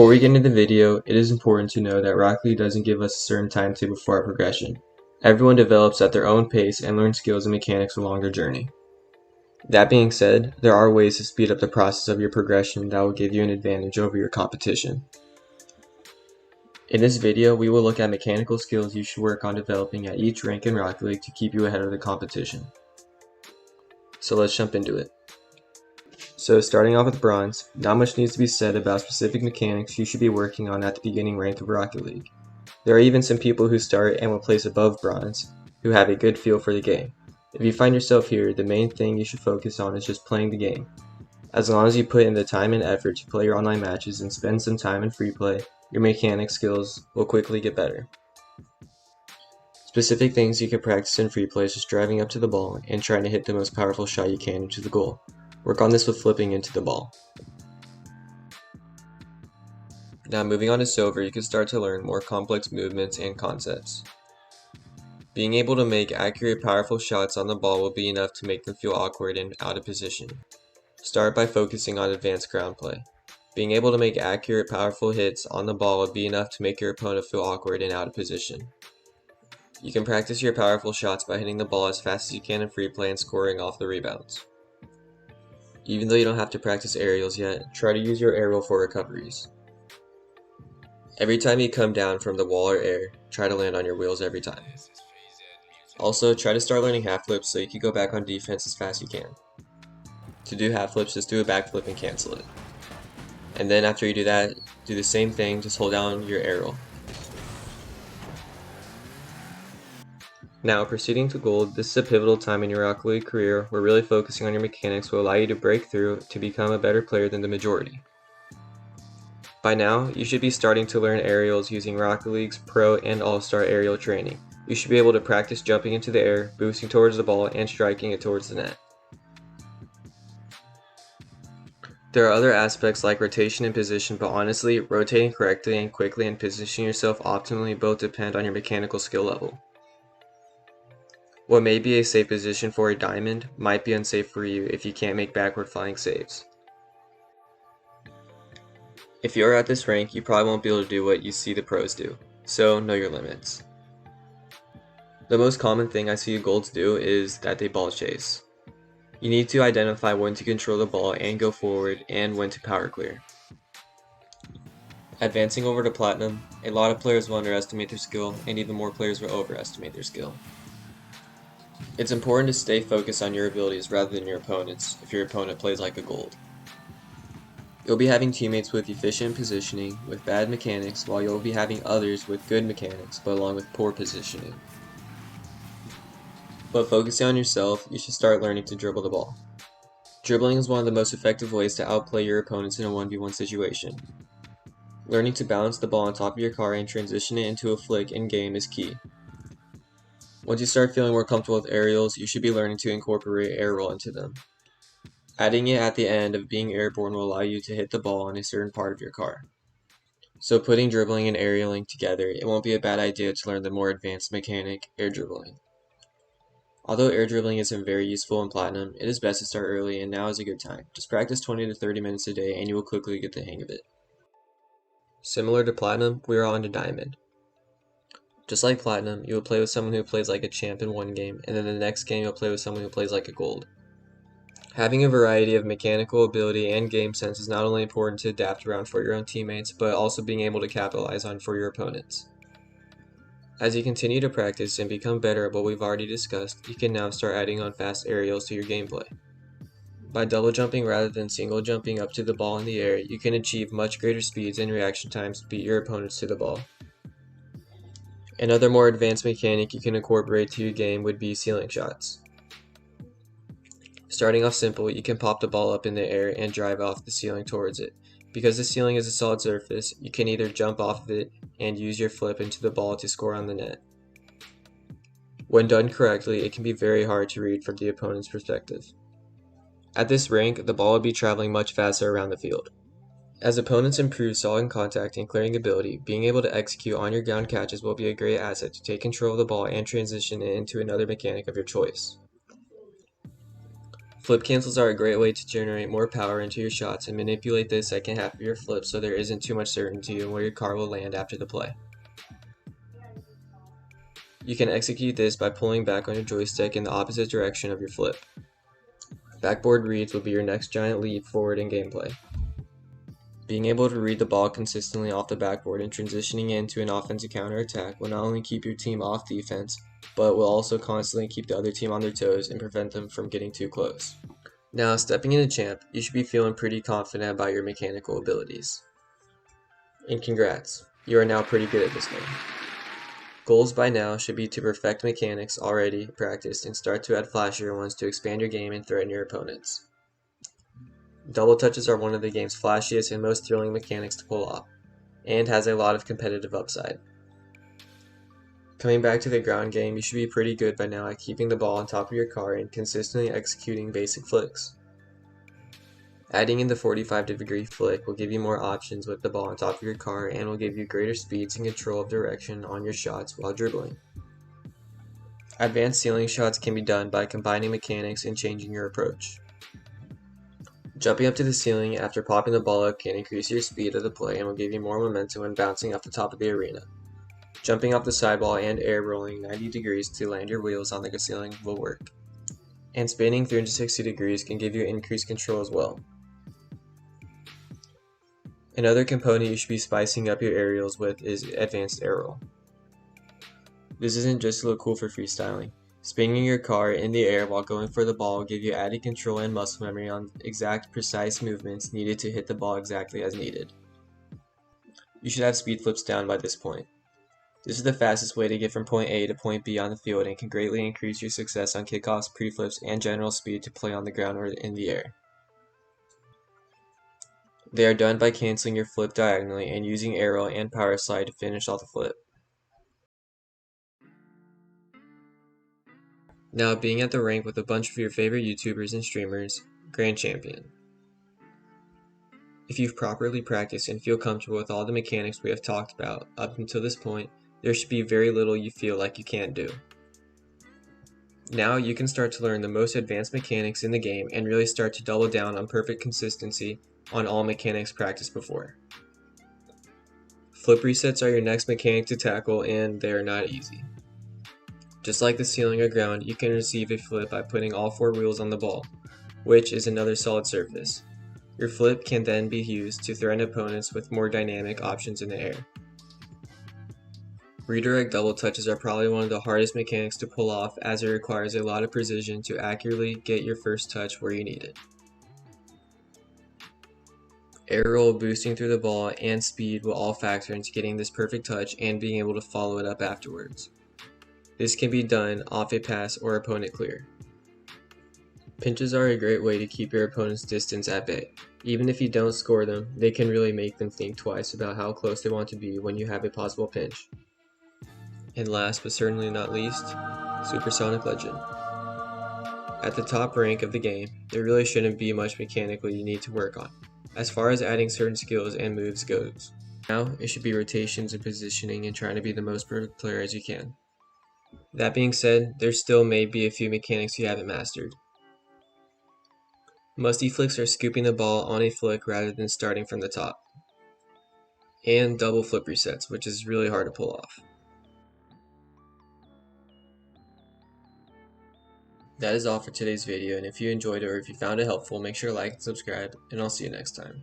Before we get into the video, it is important to know that Rocket League doesn't give us a certain timetable for our progression. Everyone develops at their own pace and learns skills and mechanics along their journey. That being said, there are ways to speed up the process of your progression that will give you an advantage over your competition. In this video, we will look at mechanical skills you should work on developing at each rank in Rocket League to keep you ahead of the competition. So let's jump into it. So starting off with Bronze, not much needs to be said about specific mechanics you should be working on at the beginning rank of Rocket League. There are even some people who start and will place above Bronze, who have a good feel for the game. If you find yourself here, the main thing you should focus on is just playing the game. As long as you put in the time and effort to play your online matches and spend some time in free play, your mechanic skills will quickly get better. Specific things you can practice in free play is just driving up to the ball and trying to hit the most powerful shot you can into the goal. Work on this with flipping into the ball. Now moving on to Silver, you can start to learn more complex movements and concepts. Being able to make accurate, powerful shots on the ball will be enough to make them feel awkward and out of position. Start by focusing on advanced ground play. Being able to make accurate, powerful hits on the ball will be enough to make your opponent feel awkward and out of position. You can practice your powerful shots by hitting the ball as fast as you can in free play and scoring off the rebounds. Even though you don't have to practice aerials yet, try to use your aerial for recoveries. Every time you come down from the wall or air, try to land on your wheels every time. Also, try to start learning half flips so you can go back on defense as fast as you can. To do half flips, just do a backflip and cancel it. And then after you do that, do the same thing, just hold down your aerial. Now, proceeding to Gold, this is a pivotal time in your Rocket League career where really focusing on your mechanics will allow you to break through to become a better player than the majority. By now, you should be starting to learn aerials using Rocket League's Pro and All-Star aerial training. You should be able to practice jumping into the air, boosting towards the ball, and striking it towards the net. There are other aspects like rotation and position, but honestly, rotating correctly and quickly and positioning yourself optimally both depend on your mechanical skill level. What may be a safe position for a diamond might be unsafe for you if you can't make backward flying saves. If you are at this rank, you probably won't be able to do what you see the pros do, so know your limits. The most common thing I see golds do is that they ball chase. You need to identify when to control the ball and go forward and when to power clear. Advancing over to Platinum, a lot of players will underestimate their skill and even more players will overestimate their skill. It's important to stay focused on your abilities rather than your opponents if your opponent plays like a gold. You'll be having teammates with efficient positioning with bad mechanics, while you'll be having others with good mechanics but along with poor positioning. But focusing on yourself, you should start learning to dribble the ball. Dribbling is one of the most effective ways to outplay your opponents in a 1v1 situation. Learning to balance the ball on top of your car and transition it into a flick in-game is key. Once you start feeling more comfortable with aerials, you should be learning to incorporate air roll into them. Adding it at the end of being airborne will allow you to hit the ball on a certain part of your car. So putting dribbling and aerialing together, it won't be a bad idea to learn the more advanced mechanic, air dribbling. Although air dribbling isn't very useful in Platinum, it is best to start early and now is a good time. Just practice 20 to 30 minutes a day and you will quickly get the hang of it. Similar to Platinum, we are on to Diamond. Just like Platinum, you will play with someone who plays like a champ in one game, and then the next game you'll play with someone who plays like a gold. Having a variety of mechanical ability and game sense is not only important to adapt around for your own teammates, but also being able to capitalize on for your opponents. As you continue to practice and become better at what we've already discussed, you can now start adding on fast aerials to your gameplay. By double jumping rather than single jumping up to the ball in the air, you can achieve much greater speeds and reaction times to beat your opponents to the ball. Another more advanced mechanic you can incorporate to your game would be ceiling shots. Starting off simple, you can pop the ball up in the air and drive off the ceiling towards it. Because the ceiling is a solid surface, you can either jump off of it and use your flip into the ball to score on the net. When done correctly, it can be very hard to read from the opponent's perspective. At this rank, the ball will be traveling much faster around the field. As opponents improve solid contact and clearing ability, being able to execute on your ground catches will be a great asset to take control of the ball and transition it into another mechanic of your choice. Flip cancels are a great way to generate more power into your shots and manipulate the second half of your flip so there isn't too much certainty in where your car will land after the play. You can execute this by pulling back on your joystick in the opposite direction of your flip. Backboard reads will be your next giant leap forward in gameplay. Being able to read the ball consistently off the backboard and transitioning into an offensive counterattack will not only keep your team off defense, but will also constantly keep the other team on their toes and prevent them from getting too close. Now, stepping into Champ, you should be feeling pretty confident about your mechanical abilities. And congrats, you are now pretty good at this game. Goals by now should be to perfect mechanics already practiced and start to add flashier ones to expand your game and threaten your opponents. Double touches are one of the game's flashiest and most thrilling mechanics to pull off, and has a lot of competitive upside. Coming back to the ground game, you should be pretty good by now at keeping the ball on top of your car and consistently executing basic flicks. Adding in the 45-degree flick will give you more options with the ball on top of your car and will give you greater speeds and control of direction on your shots while dribbling. Advanced ceiling shots can be done by combining mechanics and changing your approach. Jumping up to the ceiling after popping the ball up can increase your speed of the play and will give you more momentum when bouncing off the top of the arena. Jumping off the sidewall and air rolling 90 degrees to land your wheels on the ceiling will work. And spinning 360 degrees can give you increased control as well. Another component you should be spicing up your aerials with is advanced air roll. This isn't just to look cool for freestyling. Spinning your car in the air while going for the ball will give you added control and muscle memory on exact precise movements needed to hit the ball exactly as needed. You should have speed flips down by this point. This is the fastest way to get from point A to point B on the field and can greatly increase your success on kickoffs, pre-flips, and general speed to play on the ground or in the air. They are done by canceling your flip diagonally and using air roll and power slide to finish off the flip. Now, being at the rank with a bunch of your favorite YouTubers and streamers, Grand Champion. If you've properly practiced and feel comfortable with all the mechanics we have talked about up until this point, there should be very little you feel like you can't do. Now you can start to learn the most advanced mechanics in the game and really start to double down on perfect consistency on all mechanics practiced before. Flip resets are your next mechanic to tackle, and they are not easy. Just like the ceiling or ground, you can receive a flip by putting all 4 wheels on the ball, which is another solid surface. Your flip can then be used to threaten opponents with more dynamic options in the air. Redirect double touches are probably one of the hardest mechanics to pull off, as it requires a lot of precision to accurately get your first touch where you need it. Air roll, boosting through the ball, and speed will all factor into getting this perfect touch and being able to follow it up afterwards. This can be done off a pass or opponent clear. Pinches are a great way to keep your opponent's distance at bay. Even if you don't score them, they can really make them think twice about how close they want to be when you have a possible pinch. And last but certainly not least, Supersonic Legend. At the top rank of the game, there really shouldn't be much mechanically you need to work on, as far as adding certain skills and moves goes. Now, it should be rotations and positioning and trying to be the most perfect player as you can. That being said, there still may be a few mechanics you haven't mastered. Musty flicks are scooping the ball on a flick rather than starting from the top. And double flip resets, which is really hard to pull off. That is all for today's video, and if you enjoyed it or if you found it helpful, make sure to like and subscribe, and I'll see you next time.